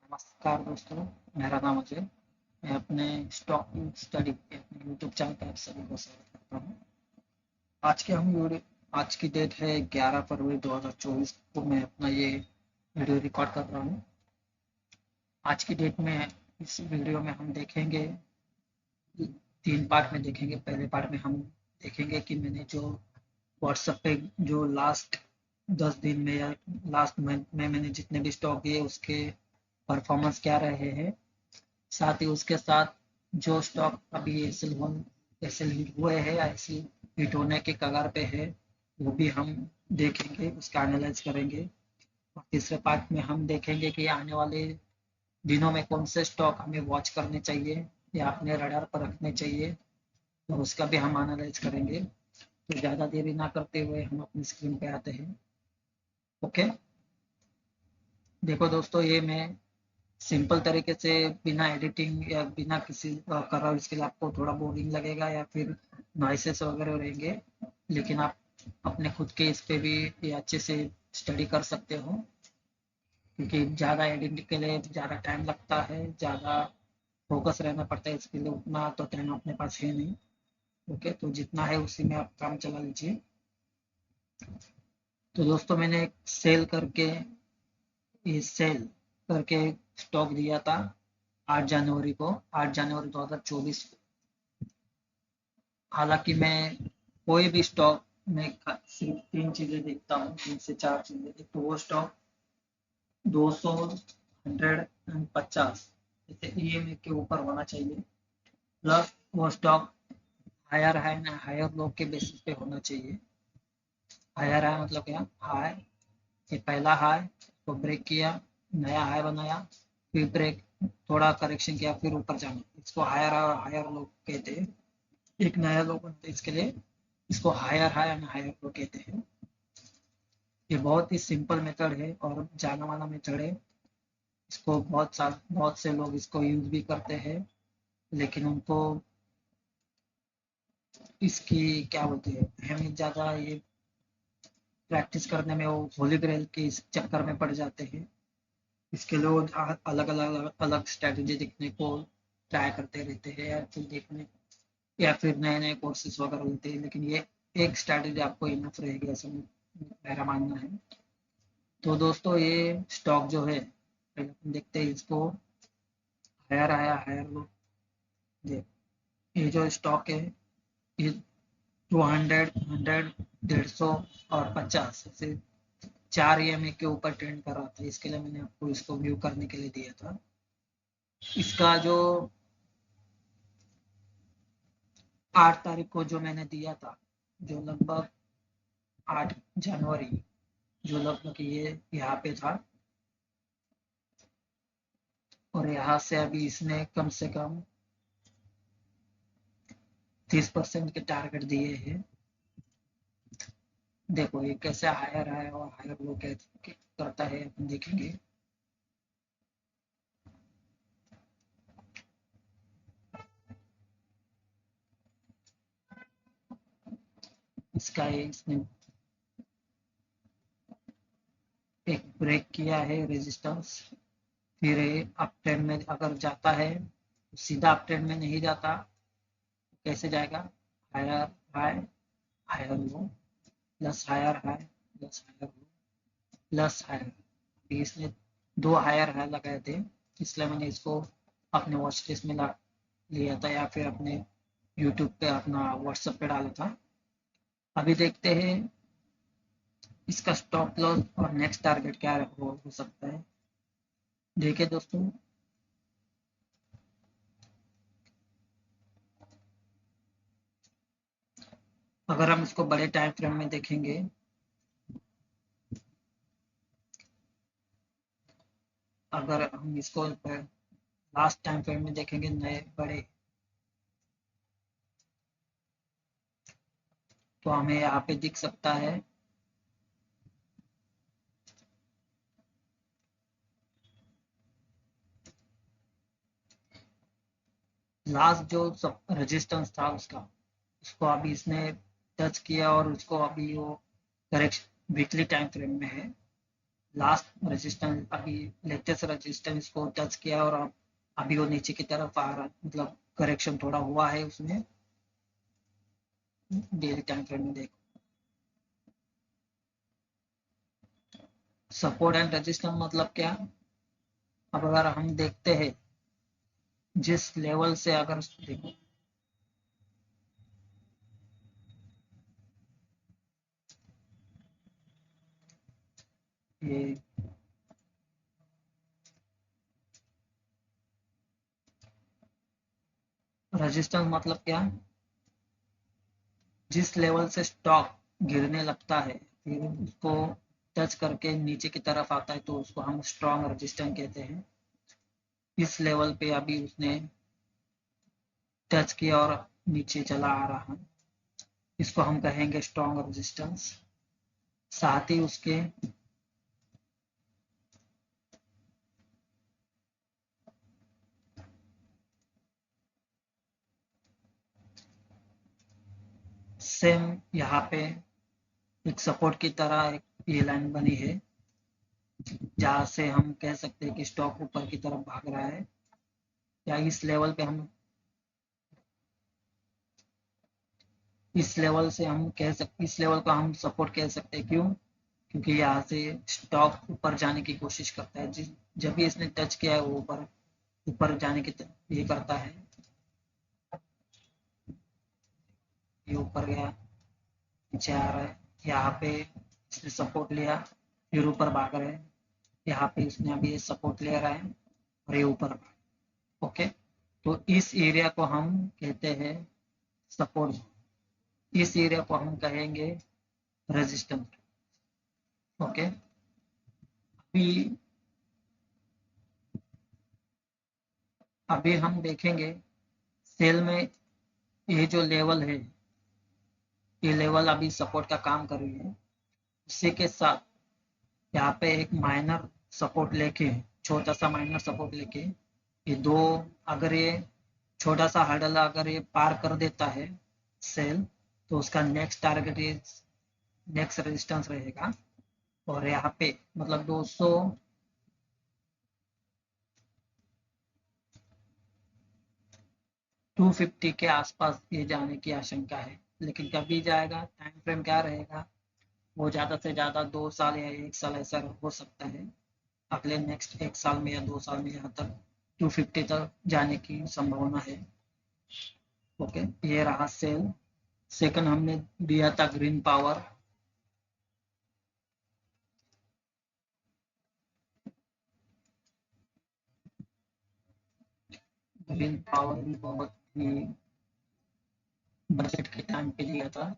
नमस्कार दोस्तों, मेरा नाम अजय। मैं अपने स्टॉक स्टडी के अपने यूट्यूब चैनल पर आप सभी को स्वागत करता हूँ। आज की डेट है 11 फरवरी 2024 को मैं अपना ये वीडियो रिकॉर्ड कर रहा हूँ। आज की डेट में इस वीडियो में हम देखेंगे, 3 पार्ट में देखेंगे। पहले पार्ट में हम देखेंगे कि मैंने जो व्हाट्सएप पे जो लास्ट 10 दिन में या लास्ट मंथ में मैंने जितने भी स्टॉक किए उसके परफॉर्मेंस क्या रहे हैं। साथ ही उसके साथ जो स्टॉक अभी एसएल हिट हुए हैं या एसएल हिट होने के कगार पे है, वो भी हम देखेंगे, उसका एनालाइज करेंगे। और तीसरे पार्ट में हम देखेंगे कि आने वाले दिनों में कौन से स्टॉक हमें वॉच करने चाहिए या अपने रडार पर रखने चाहिए, और उसका भी हम एनालाइज करेंगे। तो ज़्यादा देरी ना करते हुए हम अपनी स्क्रीन पे आते हैं। ओके, देखो दोस्तों, ये मैं सिंपल तरीके से बिना एडिटिंग या बिना किसी कर रहा हूँ। इसके लिए आपको थोड़ा बोरिंग लगेगा या फिर नॉइसेस वगैरह रहेंगे, लेकिन आप अपने खुद के इस पे भी ये अच्छे से स्टडी कर सकते हो, क्योंकि ज़्यादा एडिटिंग के लिए ज़्यादा टाइम लगता है, ज़्यादा फोकस रहना पड़ता है। इसके लिए उतना तो टाइम अपने पास है नहीं। ओके, तो जितना है उसी में आप काम चला लीजिए। तो दोस्तों, मैंने एक सेल करके स्टॉक दिया था 8 जनवरी को, 8 जनवरी 2024 को। हालांकि मैं कोई भी स्टॉक में सिर्फ 3 चीजें देखता हूँ, 3 से 4 चीजें। एक तो वो स्टॉक 200, 100 एंड 50 जैसे ईएमए के ऊपर होना चाहिए, प्लस वो स्टॉक हायर हाई ना हायर लो के बेसिस पे होना चाहिए। हायर हाई मतलब क्या? हाई, ये पहला हाई को ब्रेक किया, नया हाई बनाया, फिर ब्रेक, थोड़ा करेक्शन किया, फिर ऊपर जाना, इसको हायर हायर लो कहते हैं। एक नया लो बनता है, इसके लिए इसको higher high and higher low कहते हैं। ये बहुत ही सिंपल मेथड है और जाना माना मेथड है। इसको बहुत से लोग इसको यूज भी करते हैं, लेकिन उनको इसकी क्या बोलते हैं, अहमियत ज्यादा, ये प्रैक्टिस करने में वो होली ग्रेल के इस चक्कर में पड़ जाते हैं। इसके लिए वो अलग स्ट्रेटेजी देखने को ट्राई करते रहते हैं, या फिर नए नए कोर्सेज वगैरह लेते हैं, लेकिन ये एक स्ट्रेटेजी आपको इनफ रहेगी, ऐसा मेरा मानना है। तो दोस्तों, ये स्टॉक जो है, पहले अपन देखते हैं इसको। हायर आया, हायर लो। देख, ये जो स्टॉक है, ये 200, 100, 150 और 50 से 4 EMA के ऊपर ट्रेंड कर रहा था। इसके लिए मैंने आपको इसको व्यू करने के लिए दिया था। इसका जो 8 तारीख को जो मैंने दिया था, जो लगभग 8 जनवरी, जो लगभग ये यहाँ पे था, और यहाँ से अभी इसने कम से कम 30% के टारगेट दिए हैं। देखो ये कैसे हायर है और हायर लो करता है, अपन देखेंगे। इसने एक ब्रेक किया है रेजिस्टेंस, फिर अप ट्रेंड में अगर जाता है, सीधा अप ट्रेंड में नहीं जाता, कैसे जाएगा? Higher high, higher low, plus higher high, plus higher low, plus higher. इसने 2 हायर हाई लगाए थे, इसलिए मैंने इसको अपने वॉच लिस्ट में लिया था, या फिर अपने यूट्यूब पे, अपना व्हाट्सएप पे डाला था। अभी देखते हैं इसका स्टॉप लॉस और नेक्स्ट टारगेट क्या हो सकता है। देखिए दोस्तों, अगर हम इसको बड़े टाइम फ्रेम में देखेंगे, अगर हम इसको लास्ट टाइम फ्रेम में देखेंगे, नए बड़े, तो हमें यहाँ पे दिख सकता है लास्ट जो सब रेजिस्टेंस था उसका, उसको अभी इसने टच किया, और उसको अभी वो करेक्शन वीकली टाइम फ्रेम में है, लास्ट रेजिस्टेंस, अभी लेटेस्ट रेजिस्टेंस को टच किया और अब अभी वो नीचे की तरफ आ रहा, मतलब करेक्शन थोड़ा हुआ है उसमें डेली टाइम फ्रेम में। देखो सपोर्ट एंड रेजिस्टेंस मतलब क्या, अब अगर हम देखते हैं जिस लेवल से, अगर देखो ये रेजिस्टेंस मतलब क्या, जिस लेवल से स्टॉक गिरने लगता है फिर उसको टच करके नीचे की तरफ आता है तो उसको हम स्ट्रॉन्ग रेजिस्टेंस कहते हैं। इस लेवल पे अभी उसने टच किया और नीचे चला आ रहा है, इसको हम कहेंगे स्ट्रॉन्ग रेजिस्टेंस। साथ ही उसके सेम यहाँ पे एक सपोर्ट की तरह एक ये लाइन बनी है जहाँ से हम कह सकते हैं कि स्टॉक ऊपर की तरफ भाग रहा है, या इस लेवल पे हम, इस लेवल से हम कह सकते, इस लेवल को हम सपोर्ट कह सकते हैं। क्यों? क्योंकि यहाँ से स्टॉक ऊपर जाने की कोशिश करता है, जिस जब भी इसने टच किया है वो ऊपर ऊपर जाने की ये करता है, ये ऊपर गया नीचे आ रहा है, यहाँ पे इसने सपोर्ट लिया फिर ऊपर भाग रहा है, यहाँ पे इसने अभी ये सपोर्ट ले रहा है और ये ऊपर। ओके, तो इस एरिया को हम कहते हैं सपोर्ट, इस एरिया को हम कहेंगे रेजिस्टेंस। ओके, अभी अभी हम देखेंगे सेल में ये जो लेवल है, ये लेवल अभी सपोर्ट का काम कर रही है। इसी के साथ यहाँ पे एक माइनर सपोर्ट लेके, छोटा सा माइनर सपोर्ट लेके, ये दो, अगर ये छोटा सा हर्डल अगर ये पार कर देता है सेल, तो उसका नेक्स्ट टारगेट ये नेक्स्ट रेजिस्टेंस रहेगा। और यहाँ पे मतलब 200 250 के आसपास ये जाने की आशंका है, लेकिन कभी जाएगा, टाइम फ्रेम क्या रहेगा, वो ज़्यादा से ज़्यादा 2 साल या 1 साल ऐसा हो सकता है, अगले नेक्स्ट 1 साल में या 2 साल में यहाँ तक 250 तक जाने की संभावना है। ओके, ये रहा सेल। सेकंड हमने दिया था ग्रीन पावर, ग्रीन पावर भी बहुत ही बजट के टाइम पे लिया था।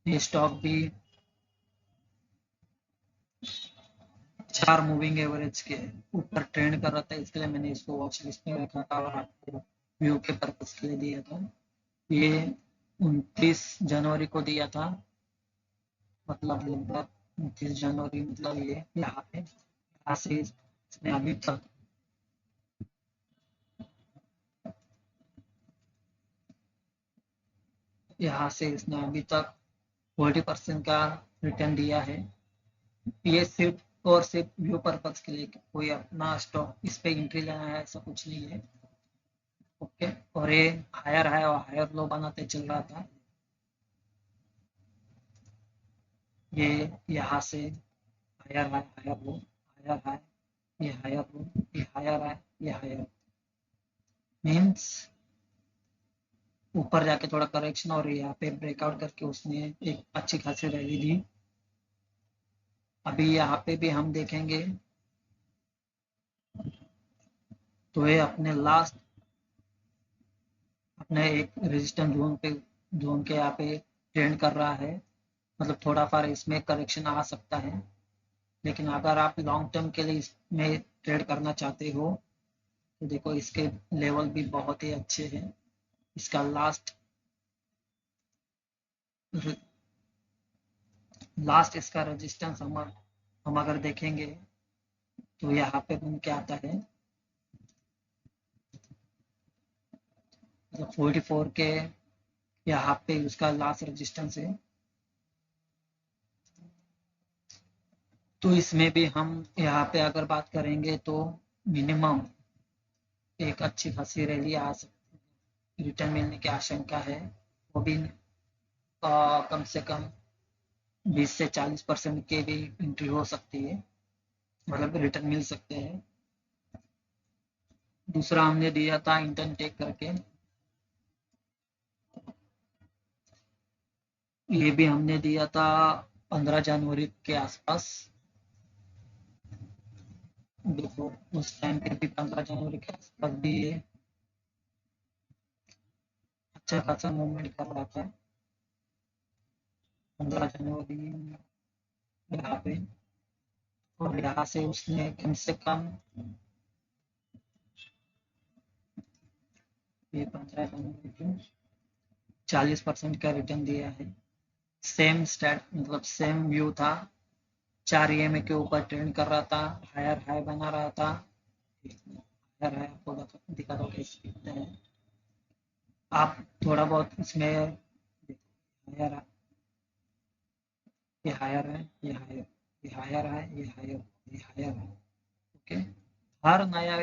ये स्टॉक भी 4 मूविंग एवरेज के ऊपर ट्रेंड कर रहा था, इसके लिए मैंने इसको वॉच लिस्ट में रखा था और आपको व्यू के पर्पज के लिए दिया था। ये 29 जनवरी को दिया था, मतलब लगभग 29 जनवरी, मतलब ये यहाँ पे, यहाँ से इसने अभी तक यहाँ से इसने अभी तक 40% का रिटर्न दिया है। ये सिर्फ और सिर्फ व्यू पर्पज के लिए, कोई अपना स्टॉक इस पे एंट्री लेना है ऐसा कुछ नहीं है। ओके, और ये हायर हाई और हायर लो बनाते चल रहा था, ये यहाँ से higher high higher low, higher high, ये हायर लो, ये हायर हाई, ये हायर, मीन्स ऊपर जाके थोड़ा करेक्शन और यहाँ पे ब्रेकआउट करके उसने एक अच्छी खासी रैली दी। अभी यहाँ पे भी हम देखेंगे तो ये अपने लास्ट, अपने एक रेजिस्टेंस जोन पे, जोन के यहाँ पे ट्रेंड कर रहा है, मतलब थोड़ा फार इसमें करेक्शन आ सकता है, लेकिन अगर आप लॉन्ग टर्म के लिए इसमें ट्रेड करना चाहते हो तो देखो इसके लेवल भी बहुत ही अच्छे हैं। इसका लास्ट इसका रेजिस्टेंस हम अगर देखेंगे तो यहाँ पे बन के आता है, मतलब 44 के यहाँ पे उसका लास्ट रेजिस्टेंस है। तो इसमें भी हम यहाँ पे अगर बात करेंगे तो मिनिमम एक अच्छी खासी रैली आ सकती है, रिटर्न मिलने की आशंका है। वो भी कम से कम 20 से 40% के भी एंट्री हो सकती है, मतलब रिटर्न मिल सकते हैं। दूसरा हमने दिया था इंटर्न टेक करके, ये भी हमने दिया था 15 जनवरी के आसपास। देखो उस टाइम पे भी 15 जनवरी के आसपास भी ये अच्छा खासा मूवमेंट कर रहा था 15 जनवरी यहाँ पे। और यहाँ से उसने कम से कम ये 15 जनवरी को 40% का रिटर्न दिया है। सेम स्टैट मतलब सेम व्यू था, 4 ईएमए के ऊपर ट्रेंड कर रहा था, हायर हाई बना रहा था। हायर हाई आपको दिखा दो कैसे दिखते हैं। आप थोड़ा बहुत इसमें हायर, ये हायर है, ये हायर, ये हायर है, ये हायर, ये हायर है। ओके, हर नया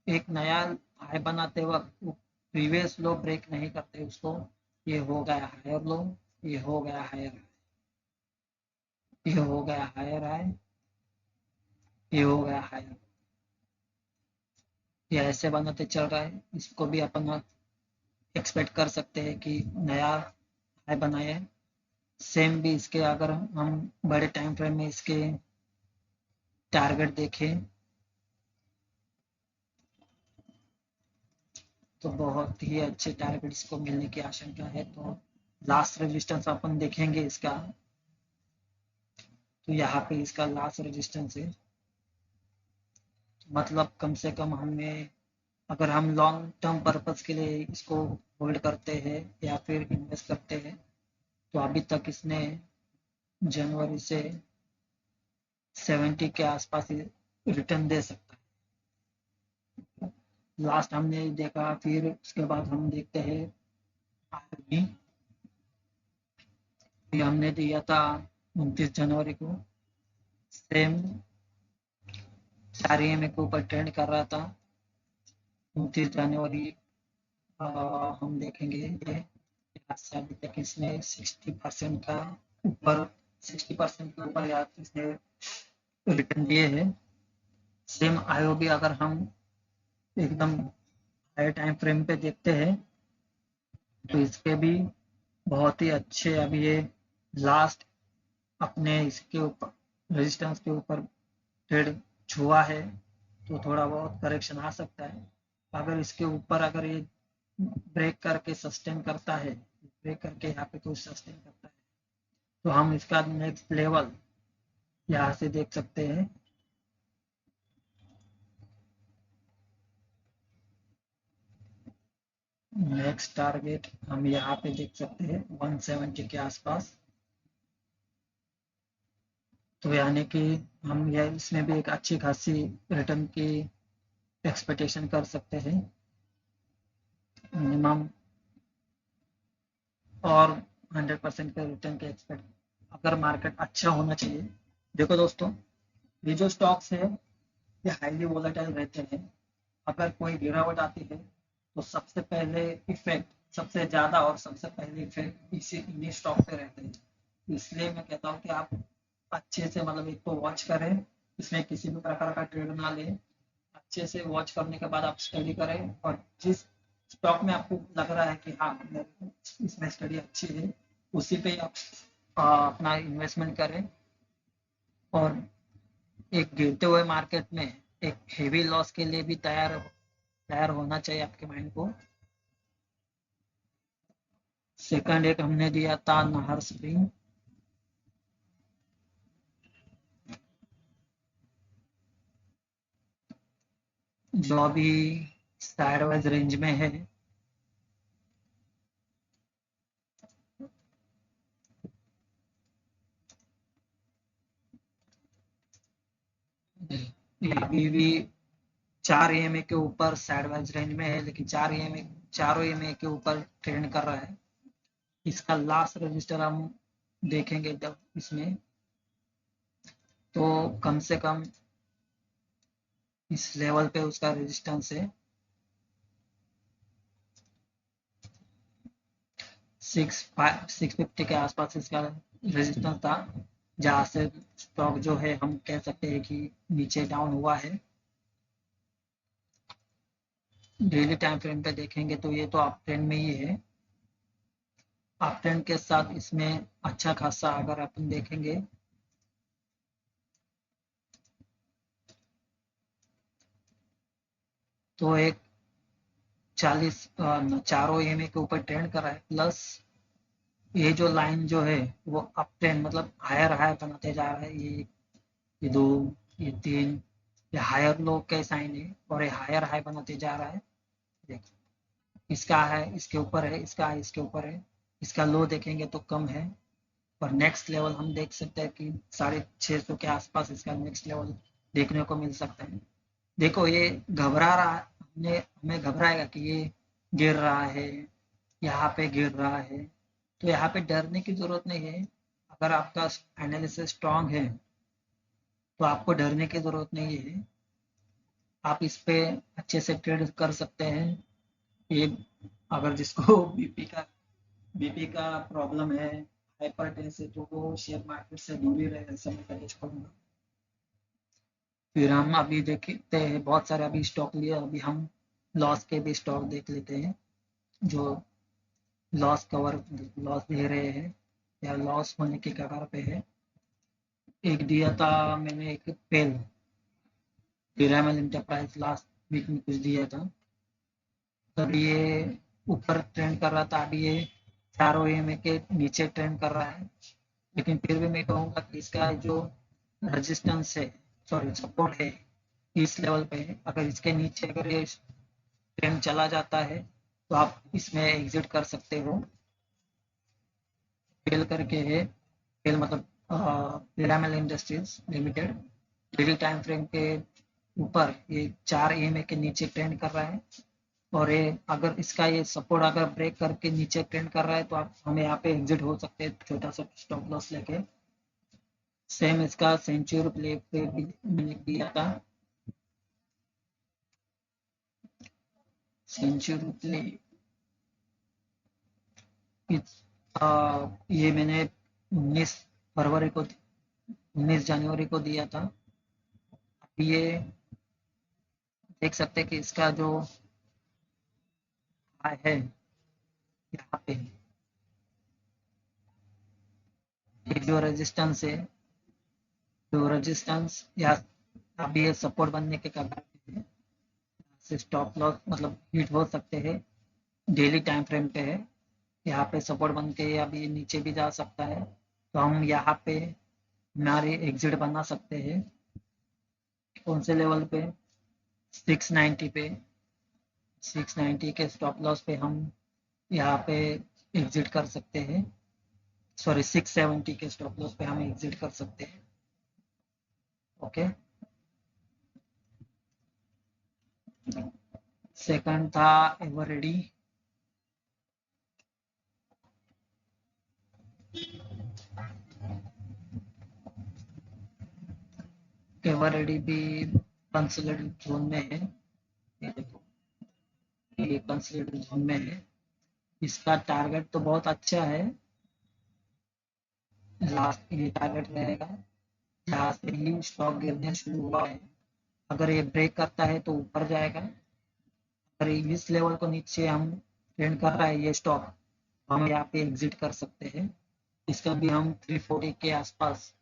एक नया हाई बनाते वक्त प्रीवियस लो ब्रेक नहीं करते उसको। ये हो गया हायर लो, ये हो गया हायर, ये हो गया हायर हाई, ये हो गया हायर, ये ऐसे बनाते चल रहा है। इसको भी अपन एक्सपेक्ट कर सकते हैं कि नया हाई बनाए। सेम भी इसके अगर हम बड़े टाइम फ्रेम में इसके टारगेट देखें तो बहुत ही अच्छे टारगेट इसको मिलने की आशंका है। तो लास्ट रेजिस्टेंस अपन देखेंगे इसका, तो यहाँ पे इसका लास्ट रेजिस्टेंस है। मतलब कम से कम हमें, अगर हम लॉन्ग टर्म पर्पज के लिए इसको होल्ड करते हैं या फिर इन्वेस्ट करते हैं, तो अभी तक इसने जनवरी से 70 के आसपास रिटर्न दे सकता है। लास्ट हमने देखा, फिर उसके बाद हम देखते हैं आरबी, ये हमने दिया था 29 जनवरी को। सेम 4 ईएमए के ऊपर ट्रेंड कर रहा था 29 जनवरी। हम देखेंगे ये से अभी तक इसने 60% का ऊपर, 60% के ऊपर या इसने रिटर्न दिए हैं। सेम आईओबी अगर हम एकदम हाई टाइम फ्रेम पे देखते हैं तो इसके भी बहुत ही अच्छे, अभी ये लास्ट अपने इसके ऊपर रेजिस्टेंस के ऊपर ट्रेड छुआ है, तो थोड़ा बहुत करेक्शन आ सकता है। अगर इसके ऊपर अगर ये ब्रेक करके सस्टेन करता है, ब्रेक करके यहाँ पे कुछ सस्टेन करता है, तो हम इसका नेक्स्ट लेवल यहाँ से देख सकते हैं। नेक्स्ट टारगेट हम यहाँ पे देख सकते हैं 170 के आसपास। तो यानी कि हम यह इसमें भी एक अच्छी खासी रिटर्न की एक्सपेक्टेशन कर सकते हैं मिनिमम, और 100% के रिटर्न के एक्सपेक्ट अगर मार्केट अच्छा होना चाहिए। देखो दोस्तों, ये जो स्टॉक्स है ये हाईली वोलेटाइल रहते हैं। अगर कोई गिरावट आती है तो सबसे पहले इफेक्ट, सबसे ज्यादा और सबसे पहले इफेक्ट इसी इन्हीं स्टॉक पे रहते हैं। इसलिए मैं कहता हूँ कि आप अच्छे से मतलब एक तो वॉच करें, इसमें किसी भी प्रकार का ट्रेड ना लें। अच्छे से वॉच करने के बाद आप स्टडी करें, और जिस स्टॉक में आपको लग रहा है कि हाँ इसमें स्टडी अच्छी है, उसी पे आप अपना इन्वेस्टमेंट करें। और एक गिरते हुए मार्केट में एक हेवी लॉस के लिए भी तैयार होना चाहिए आपके माइंड को। सेकंड एक हमने दिया था नाहर स्प्रिंग, जो अभी साइडवेज रेंज में है। ये अभी भी 4 ईएमए के ऊपर साइडवेज रेंज में है, लेकिन 4 ईएमए के ऊपर ट्रेंड कर रहा है। इसका लास्ट रजिस्टर हम देखेंगे जब इसमें कम से कम इस लेवल पे उसका रेजिस्टेंस है 650 के आसपास इसका रेजिस्टेंस था, जहां से स्टॉक जो है हम कह सकते हैं कि नीचे डाउन हुआ है। डेली टाइम फ्रेम पे देखेंगे तो ये तो अप ट्रेंड में ही है। अप ट्रेंड के साथ इसमें अच्छा खासा अगर अपन देखेंगे तो एक 40 चारों ईएमए के ऊपर ट्रेंड कर रहा है, प्लस ये जो लाइन जो है वो अप ट्रेंड मतलब हायर हायर बनाते जा रहा है। ये 2, ये 3, ये हायर लो के साइन है और ये हायर हाई बनाते जा रहा है। देखो इसका है इसके ऊपर है, इसका है इसके ऊपर है, इसका लो देखेंगे तो कम है, और नेक्स्ट लेवल हम देख सकते हैं कि 650 के आसपास इसका नेक्स्ट लेवल देखने को मिल सकता है। देखो ये घबरा रहा है, हमें घबराएगा कि ये गिर रहा है, यहाँ पे गिर रहा है, तो यहाँ पे डरने की जरूरत नहीं है। अगर आपका एनालिसिस स्ट्रांग है तो आपको डरने की जरूरत नहीं है। आप इस पे अच्छे से ट्रेड कर सकते हैं। ये अगर जिसको बीपी का प्रॉब्लम है, हाइपरटेंस है, तो वो शेयर मार्केट से दूर ही रहे, ऐसा मैं सजेस्ट करूंगा। फिर हम अभी देखते हैं बहुत सारे अभी स्टॉक लिए, अभी हम लॉस के भी स्टॉक देख लेते हैं जो लॉस दे रहे हैं या लॉस होने के कगार पे है। एक दिया था मैंने, एक पिरामल इंटरप्राइज लास्ट वीक में कुछ दिया था, तब ये ऊपर ट्रेंड कर रहा था, अभी ये चारों ईएमए के नीचे ट्रेंड कर रहा है। लेकिन फिर भी मैं कहूँगा कि इसका जो रेजिस्टेंस है, सॉरी सपोर्ट है, इस लेवल पे है। अगर इसके नीचे अगर ये ट्रेंड चला जाता है तो आप इसमें एग्जिट कर सकते हो। फेल करके है, फेल मतलब Piramal industries limited daily time frame के ऊपर ये 4 ईएमए के नीचे ट्रेंड कर रहा है, और ये अगर इसका ये सपोर्ट अगर ब्रेक करके नीचे ट्रेंड कर रहा है तो आप हमें यहाँ पे एग्जिट हो सकते हैं छोटा सा स्टॉप लॉस लेके। सेम इसका सेंचुरी प्ले पे भी मैंने दिया था, सेंचुरी प्ले ये मैंने 19 फरवरी को 19 जनवरी को दिया था। अभी ये देख सकते हैं कि इसका जो हाई है यहाँ पे, एक जो रेजिस्टेंस है, जो रेजिस्टेंस या अभी ये सपोर्ट बनने के कगार पे है, से स्टॉप लॉस मतलब हिट हो सकते हैं। डेली टाइम फ्रेम पे है, यहाँ पे सपोर्ट बन के अभी नीचे भी जा सकता है, तो हम यहाँ पे हमारे एग्जिट बना सकते हैं। कौन से लेवल पे? 690 पे, 690 के स्टॉप लॉस पे हम यहाँ पे एग्जिट कर सकते हैं। सॉरी 670 के स्टॉप लॉस पे हम एग्जिट कर सकते हैं। ओके, सेकंड था एवररेडी। एवररेडी भी कंसोलिडेटेड जोन में है, ये देखो ये कंसोलिडेटेड जोन में है। इसका टारगेट तो बहुत अच्छा है, लास्ट ये टारगेट रहेगा जहाँ से ही स्टॉक गिरने शुरू हुआ है। अगर ये ब्रेक करता है तो ऊपर जाएगा, अगर इस लेवल को नीचे हम ट्रेंड कर रहा है ये स्टॉक, हम यहाँ पे एग्जिट कर सकते हैं। इसका भी हम 340 के आसपास,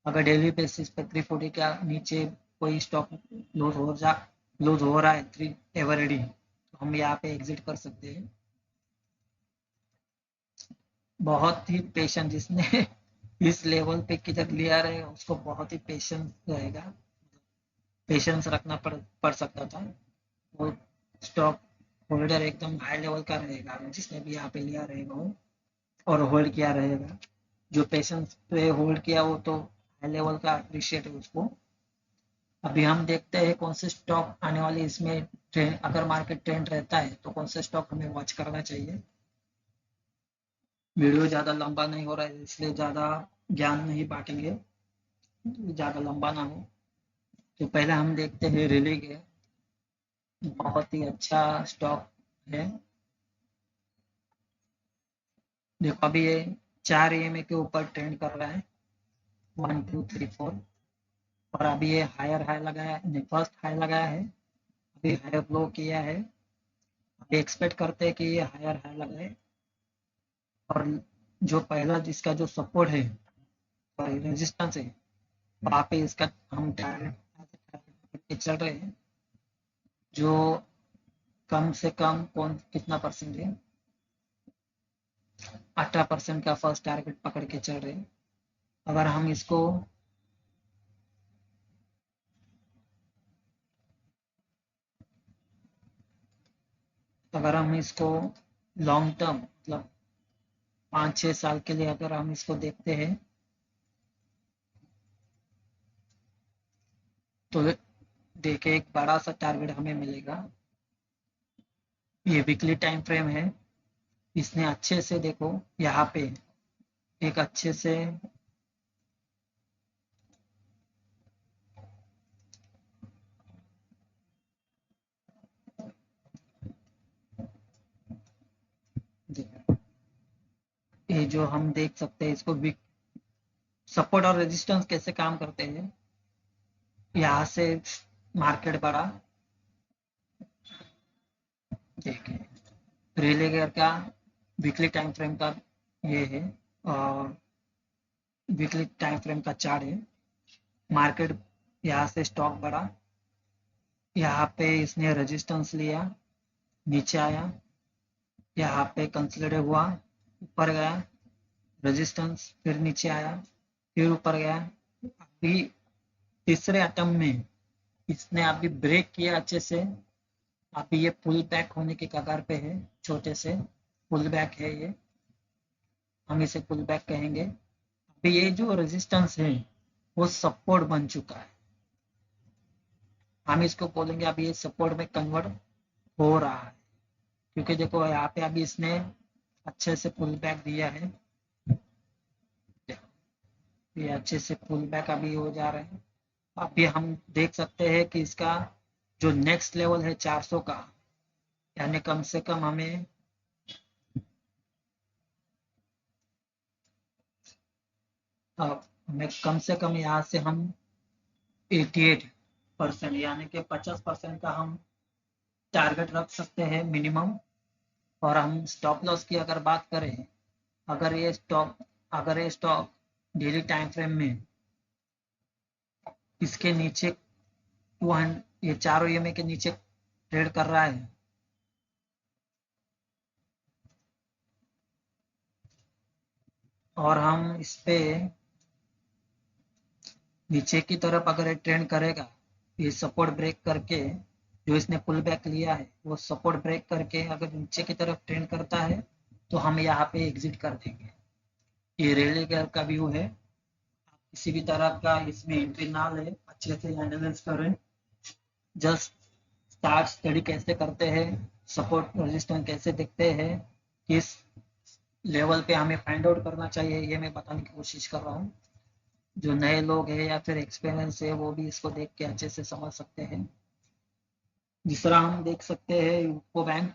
अगर डेली बेसिस पे 340 के नीचे कोई स्टॉक लूज हो रहा है 3 एवरेडी, तो हम यहाँ पे एग्जिट कर सकते हैं। बहुत ही पेशेंट जिसने इस लेवल पे किधर लिया रहेगा उसको बहुत ही पेशेंस रहेगा, पेशेंस रखना पड़ सकता था। वो स्टॉक होल्डर एकदम हाई लेवल का रहेगा जिसने भी यहाँ पे लिया रहेगा वो, और होल्ड किया रहेगा। जो पेशेंस पे होल्ड किया वो तो हाई लेवल का अप्रिशिएट है उसको। अभी हम देखते हैं कौन से स्टॉक आने वाले इसमें ट्रेंड, अगर मार्केट ट्रेंड रहता है तो कौन से स्टॉक हमें वॉच करना चाहिए। वीडियो ज़्यादा लंबा नहीं हो रहा है इसलिए ज़्यादा ज्ञान नहीं बांटेंगे। ज़्यादा लंबा ना हो। तो पहले हम देखते हैं रिली के, बहुत ही अच्छा स्टॉक है। देखो अभी ये 4 EMA के ऊपर ट्रेंड कर रहा है, 1 2 3 4, और अभी ये हायर हाई लगाया है, फर्स्ट हाई लगाया है, अभी हायर लो किया है। अभी एक्सपेक्ट करते हैं कि ये हायर हाई लगाए, और जो पहला जिसका जो सपोर्ट है, सॉरी रेजिस्टेंस है, वहाँ पे इसका हम टारगेट चल रहे हैं, जो कम से कम कौन कितना परसेंट है, 18% का फर्स्ट टारगेट पकड़ के चल रहे हैं। अगर हम इसको लॉन्ग टर्म मतलब 5-6 साल के लिए अगर हम इसको देखते हैं, तो देखिए एक बड़ा सा टारगेट हमें मिलेगा। ये वीकली टाइम फ्रेम है, इसने अच्छे से देखो यहाँ पे एक अच्छे से ये जो हम देख सकते हैं इसको सपोर्ट और रेजिस्टेंस कैसे काम करते हैं। यहाँ से मार्केट बढ़ा, देखिए रिलेगर का वीकली टाइम फ्रेम का ये है, और वीकली टाइम फ्रेम का चार्ट है। मार्केट यहाँ से स्टॉक बढ़ा, यहाँ पे इसने रेजिस्टेंस लिया, नीचे आया, यहाँ पे कंसोलिडेट हुआ, ऊपर गया, रेजिस्टेंस, फिर नीचे आया, फिर ऊपर गया। अभी तीसरे अटम्प्ट में इसने अभी ब्रेक किया अच्छे से, अभी ये पुल बैक होने के कगार पे है, छोटे से पुल बैक है ये, हम इसे पुल बैक कहेंगे। अभी ये जो रेजिस्टेंस है वो सपोर्ट बन चुका है, हम इसको बोलेंगे अभी ये सपोर्ट में कन्वर्ट हो रहा है, क्योंकि देखो यहाँ पे अभी इसने अच्छे से पुल बैक दिया है, ये अच्छे से पुल बैक अभी हो जा रहे हैं। अभी हम देख सकते हैं कि इसका जो नेक्स्ट लेवल है 400 का, यानी कम से कम हमें कम से कम यहाँ से हम 88% यानी कि 50% का हम टारगेट रख सकते हैं मिनिमम। और हम स्टॉप लॉस की अगर बात करें, अगर ये स्टॉक अगर ये स्टॉक डेली टाइम फ्रेम में इसके नीचे 200, ये चारों EMA के नीचे ट्रेड कर रहा है, और हम इस पे नीचे की तरफ अगर ये ट्रेंड करेगा, ये सपोर्ट ब्रेक करके जो इसने पुल बैक लिया है वो सपोर्ट ब्रेक करके अगर नीचे की तरफ ट्रेंड करता है, तो हम यहाँ पे एग्जिट कर देंगे। ये रेली का व्यू है, किसी भी तरह का इसमें एंट्री ना ले, अच्छे से एनालाइज करें, जस्ट स्टार्ट स्टडी कैसे करते हैं, सपोर्ट रेजिस्टेंस कैसे दिखते हैं, किस लेवल पे हमें फाइंड आउट करना चाहिए, ये मैं बताने की कोशिश कर रहा हूँ। जो नए लोग हैं या फिर एक्सपीरियंस है वो भी इसको देख के अच्छे से समझ सकते हैं। दूसरा हम देख सकते हैं यूको बैंक।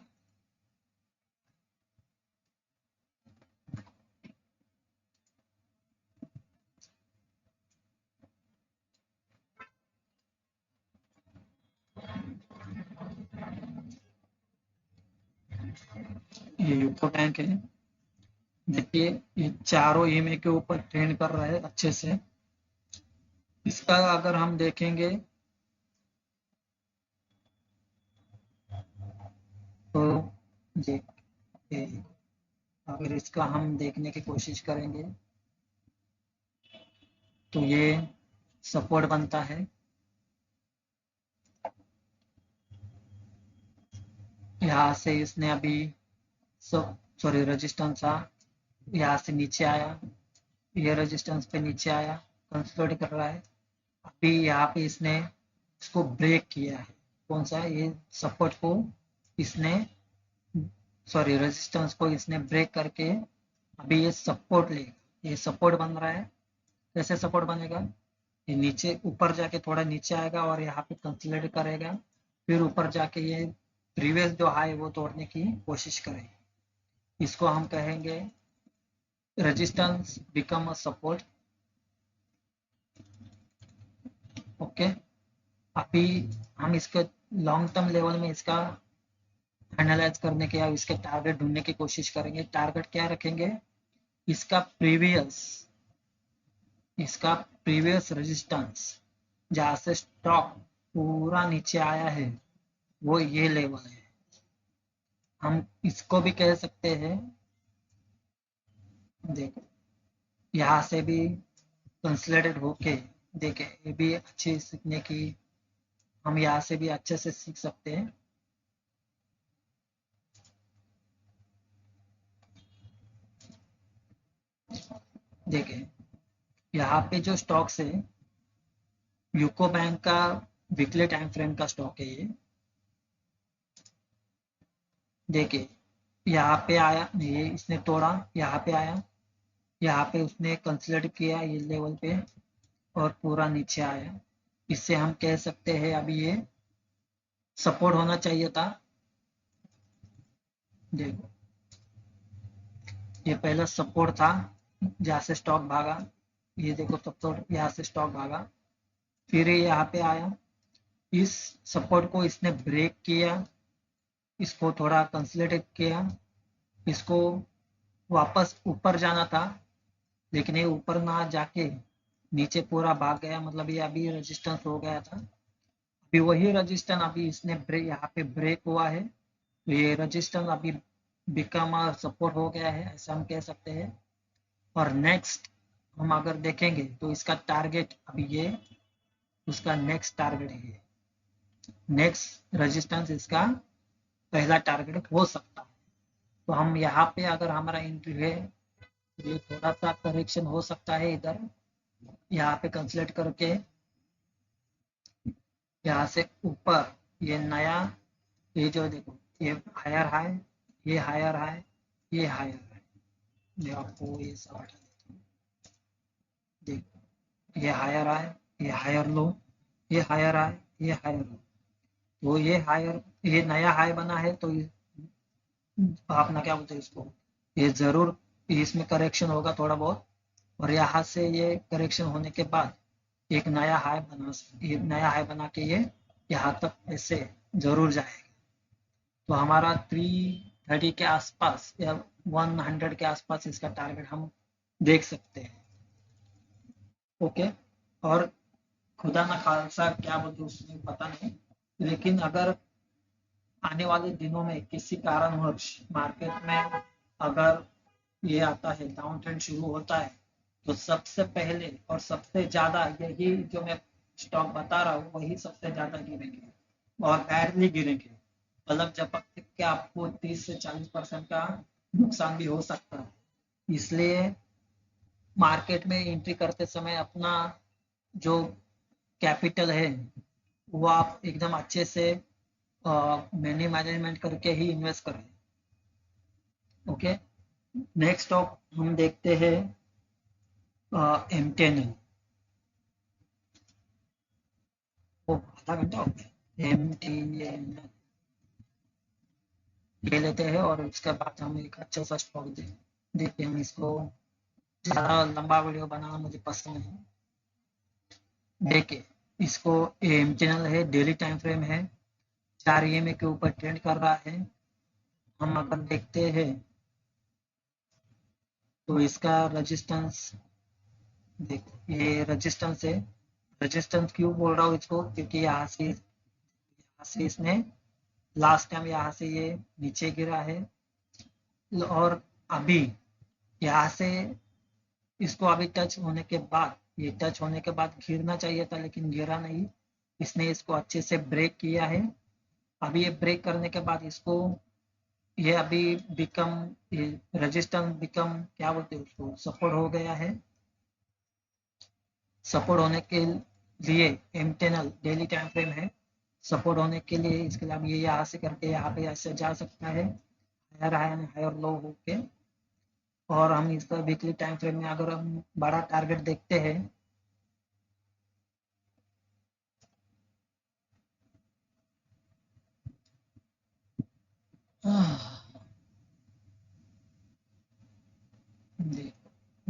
ये यूको बैंक है, देखिए ये चारों EMA के ऊपर ट्रेंड कर रहा है अच्छे से। इसका अगर हम देखेंगे तो देखिए, अगर इसका हम देखने की कोशिश करेंगे तो ये सपोर्ट बनता है, यहाँ से इसने अभी सॉरी रेजिस्टेंस था, यहाँ से नीचे आया, ये रेजिस्टेंस पे नीचे आया, कंसोलिडेट कर रहा है। अभी यहाँ पे इसने इसको ब्रेक किया है, कौन सा ये सपोर्ट को इसने सॉरी रेजिस्टेंस को इसने ब्रेक करके अभी ये सपोर्ट लेगा, ये सपोर्ट बन रहा है। कैसे सपोर्ट बनेगा, ये नीचे ऊपर जाके थोड़ा नीचे आएगा और यहाँ पे कंसोलिडेट करेगा, फिर ऊपर जाके ये प्रीवियस जो हाई वो तोड़ने की कोशिश करेगी। इसको हम कहेंगे resistance become a support. Okay, अभी हम इसके लॉन्ग टर्म लेवल में इसका एनालाइज करने के या इसके टारगेट ढूंढने की कोशिश करेंगे। टारगेट क्या रखेंगे? इसका प्रीवियस रेजिस्टेंस जहां से स्टॉक पूरा नीचे आया है वो ये लेवल है। हम इसको भी कह सकते हैं, देखो यहाँ से भी कंसोलिडेट होके, देखे ये भी अच्छी सीखने की, हम यहाँ से भी अच्छे से सीख सकते हैं। देखें यहाँ पे जो स्टॉक्स है, यूको बैंक का वीकली टाइम फ्रेम का स्टॉक है ये। देखिए यहाँ पे आया, ये इसने तोड़ा, यहाँ पे आया, यहाँ पे उसने कंसोलिडेट किया ये लेवल पे और पूरा नीचे आया। इससे हम कह सकते हैं अभी ये सपोर्ट होना चाहिए था। देखो ये पहला सपोर्ट था जहाँ से स्टॉक भागा, ये देखो सपोर्ट, यहाँ से स्टॉक भागा, फिर ये यहाँ पे आया, इस सपोर्ट को इसने ब्रेक किया, इसको थोड़ा कंसोलिडेट किया, इसको वापस ऊपर जाना था लेकिन ये ऊपर ना जाके नीचे पूरा भाग गया, मतलब ये अभी रेजिस्टेंस हो गया था। अभी वही रेजिस्टेंस अभी इसने ब्रेक, यहाँ पे ब्रेक हुआ है, तो ये रेजिस्टेंस अभी बिकम सपोर्ट हो गया है, ऐसा हम कह सकते हैं। और नेक्स्ट हम अगर देखेंगे तो इसका टारगेट अभी ये, उसका नेक्स्ट टारगेट है, नेक्स्ट रेजिस्टेंस इसका पहला टारगेट हो सकता है। तो हम यहाँ पे अगर हमारा एंट्री है, ये थोड़ा सा करेक्शन हो सकता है इधर, यहाँ पे कंसोलिडेट करके यहाँ से ऊपर ये नया, ये जो देखो ये हायर हाई, ये हायर हाई, ये हायर हाई, मैं आपको ये सब हटा देता हूँ। देखो ये हायर हाई, ये हायर लो, ये हायर हाई, ये हायर लो, तो ये हायर, ये नया हाई बना है, तो अपना क्या बोलते हैं इसको, ये जरूर इसमें करेक्शन होगा थोड़ा बहुत, और यहाँ से ये करेक्शन होने के बाद एक नया हाई बना, ये नया हाई बना के ये यहाँ तक ऐसे जरूर जाएगा। तो हमारा 330 के आसपास या 100 के आसपास इसका टारगेट हम देख सकते हैं। ओके, और खुदा ना खालसा क्या बोलते उसमें पता नहीं, लेकिन अगर आने वाले दिनों में किसी कारणवश मार्केट में अगर ये आता है, डाउन ट्रेंड शुरू होता है, तो सबसे पहले और सबसे ज्यादा यही जो मैं स्टॉक बता रहा हूँ वही सबसे ज्यादा गिरेंगे और बैडली गिरेंगे। मतलब जब तक कि आपको 30 से 40% का नुकसान भी हो सकता है। इसलिए मार्केट में एंट्री करते समय अपना जो कैपिटल है वो आप एकदम अच्छे से मनी मैनेजमेंट करके ही इन्वेस्ट करें। ओके, नेक्स्ट स्टॉक हम देखते हैं एमटेन। वो आधा घंटा हो गया, एमटेन ले लेते हैं और उसके बाद हम एक अच्छा सा स्टॉक देखते हैं। हम इसको ज़्यादा लंबा वीडियो बनाना मुझे पसंद है। देखिए इसको एम चैनल है, डेली टाइम फ्रेम है, 4 EMA के ऊपर ट्रेंड कर रहा है। हम अगर देखते हैं तो इसका रेजिस्टेंस, देखो ये रेजिस्टेंस है। रेजिस्टेंस क्यों बोल रहा हूँ इसको, क्योंकि यहाँ से इसने लास्ट टाइम यहाँ से ये नीचे गिरा है और अभी यहाँ से इसको अभी टच होने के बाद, ये टच होने के बाद गिरना चाहिए था लेकिन गिरा नहीं, इसने इसको अच्छे से ब्रेक किया है। अभी ये ब्रेक करने के बाद इसको ये अभी बिकम, ये रेजिस्टेंस बिकम क्या बोलते हैं उसको, सपोर्ट हो गया है। सपोर्ट होने के लिए एमटेनल डेली टाइम फ्रेम है, सपोर्ट होने के लिए इसके लिए अब ये यहाँ से करके यहाँ पे ऐसे जा सकता है, हायर हाई हायर लो होके। और हम इसका वीकली टाइम फ्रेम में अगर हम बड़ा टारगेट देखते हैं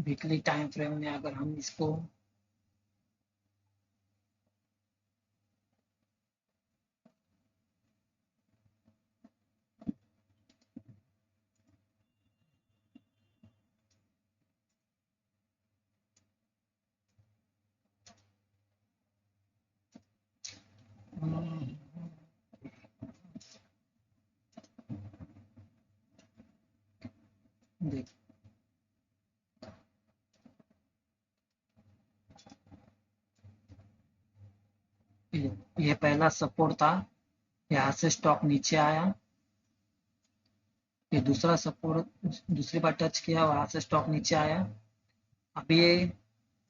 वीकली टाइम फ्रेम में अगर हम इसको देख, ये पहला सपोर्ट था, यहाँ से स्टॉक नीचे आया, ये दूसरा सपोर्ट दूसरी बार टच किया, वहां से स्टॉक नीचे आया। अभी ये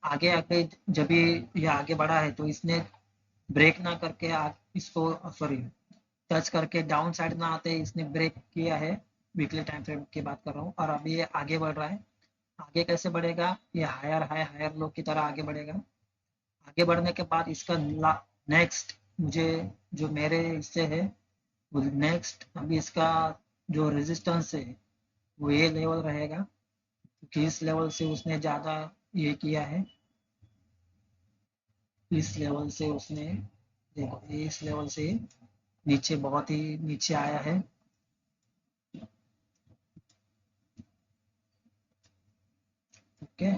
आगे आके जब ये आगे बढ़ा है तो इसने ब्रेक ना करके इसको सॉरी टच करके डाउन साइड ना आते इसने ब्रेक किया है। वीकली टाइम फ्रेम की बात कर रहा हूँ। और अभी ये आगे बढ़ रहा है। आगे कैसे बढ़ेगा? ये हायर हाई हायर लो की तरह आगे बढ़ेगा। आगे बढ़ने के बाद इसका नेक्स्ट मुझे जो मेरे हिस्से है वो नेक्स्ट अभी इसका जो रेजिस्टेंस है वो ये लेवल रहेगा, क्योंकि इस लेवल से उसने ज्यादा ये किया है। इस लेवल से उसने देखो इस लेवल से नीचे बहुत ही नीचे आया है। ओके,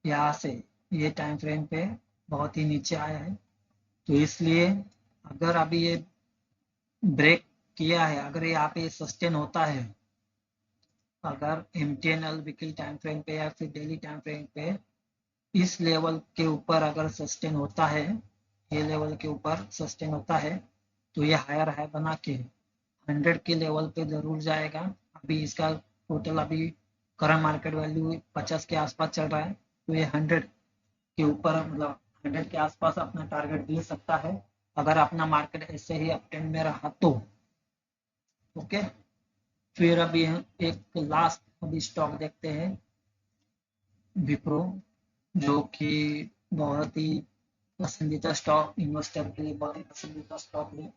यहाँ से ये टाइम फ्रेम पे बहुत ही नीचे आया है। तो इसलिए अगर अभी ये ब्रेक किया है, अगर यहाँ पे सस्टेन होता है, अगर MTNL वीकली टाइम फ्रेम पे या फिर डेली टाइम फ्रेम पे इस लेवल के ऊपर अगर सस्टेन होता है, ये लेवल के ऊपर सस्टेन होता है, तो ये हायर हाई बना के 100 के लेवल पे जरूर जाएगा। अभी इसका टोटल अभी करंट मार्केट वैल्यू 50 के आसपास चल रहा है, तो ये 100 के ऊपर मतलब 100 के आसपास अपना टारगेट ले सकता है, अगर अपना मार्केट ऐसे ही अपट्रेंड में रहा तो। ओके, फिर अभी हम एक लास्ट अभी स्टॉक देखते हैं, विप्रो, जो कि बहुत ही पसंदीदा स्टॉक, इन्वेस्टर के लिए बहुत ही पसंदीदा स्टॉक है।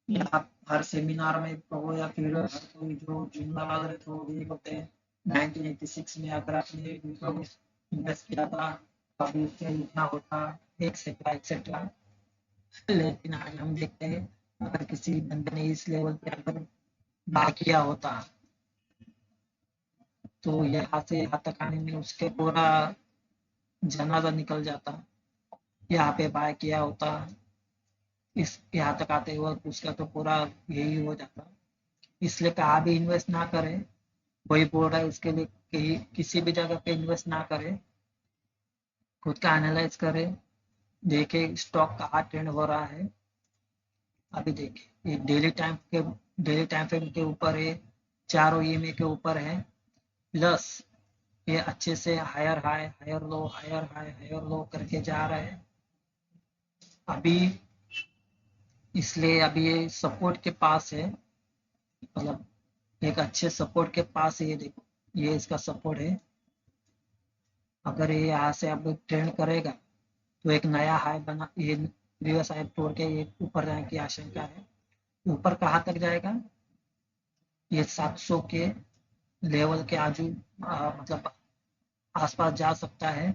ये आप हर सेमिनार में कहो या फिर हर कोई जो जुमला वगैरह तो ये होते हैं 1986 में अगर आपने विप्रो में इन्वेस्ट किया था अभी उससे इतना होता, एक्सेट्रा एक्सेट्रा। लेकिन आज हम देखते हैं अगर किसी बंदे ने इस लेवल पे अगर बाय किया होता तो यहाँ से यहाँ तक आने में उसके पूरा जनाजा निकल जाता। यहाँ पे बाय किया होता, इस यहाँ तक आते हुए उसका तो पूरा यही हो जाता। इसलिए कहा भी इन्वेस्ट ना करें, वही बोल रहा है उसके लिए कि किसी भी जगह पे इन्वेस्ट ना करें, खुद का एनालाइज करें, देखे स्टॉक कहाँ ट्रेंड हो रहा है। अभी देखिए ये डेली टाइम फ्रेम के ऊपर है, चारों ईएमए के ऊपर है, प्लस ये अच्छे से higher high higher low higher high higher low करके जा रहा है अभी। इसलिए अभी ये सपोर्ट के पास है, मतलब एक अच्छे सपोर्ट के पास है। ये देखो ये इसका सपोर्ट है। अगर ये यहाँ से अब ट्रेंड करेगा तो एक नया हाई बना, ये प्रीवियस हाई तोड़ के ये ऊपर जाने की आशंका है। ऊपर कहाँ तक जाएगा? ये 700 के लेवल के आजू मतलब आसपास जा सकता है।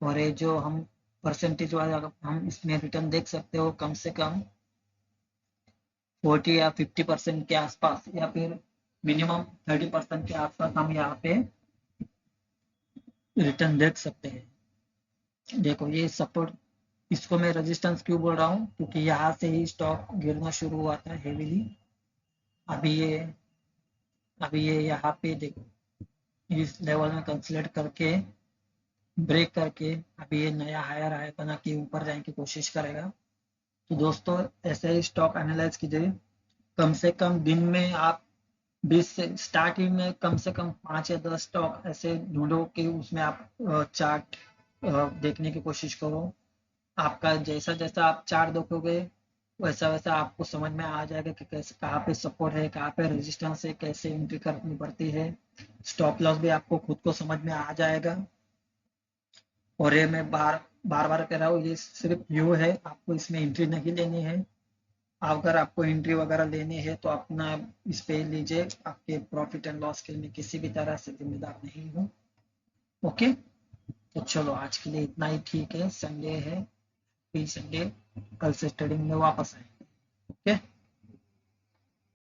और ये जो हम परसेंटेज वाले अगर हम इसमें रिटर्न देख सकते हो कम से कम 40 या 50% के आसपास, या फिर मिनिमम 30% के आसपास हम यहाँ पे रिटर्न देख सकते हैं। देखो ये सपोर्ट, इसको मैं रेजिस्टेंस क्यों बोल रहा हूँ, क्योंकि यहाँ से ही स्टॉक गिरना शुरू हुआ था हेवीली। अभी ये अभी ये यहाँ पे देखो इस लेवल में कंसोलिडेट करके ब्रेक करके अभी ये नया हायर हाई बना के ऊपर जाने की कोशिश करेगा। तो दोस्तों ऐसे ही स्टॉक एनालाइज कीजिए। कम से कम दिन में आप 20 से स्टार्टिंग में कम से कम 5 या 10 स्टॉक ऐसे ढूंढो कि उसमें आप चार्ट देखने की कोशिश करो। आपका जैसा जैसा आप चार्ट देखोगे वैसा वैसा आपको समझ में आ जाएगा कि कैसे कहाँ पे सपोर्ट है, कहाँ पे रेजिस्टेंस है, कैसे एंट्री करनी पड़ती है। स्टॉप लॉस भी आपको खुद को समझ में आ जाएगा। और ये मैं बार बार बार कह रहा हूँ, ये सिर्फ व्यू है, आपको इसमें एंट्री नहीं लेनी है। अगर आपको एंट्री वगैरह लेनी है तो अपना इस पे लीजिए, आपके प्रॉफिट एंड लॉस के लिए मैं किसी भी तरह से जिम्मेदार नहीं हूँ। ओके, तो चलो आज के लिए इतना ही ठीक है, संडे है, फ्री संडे, कल से ट्रेडिंग में वापस आए। ओके।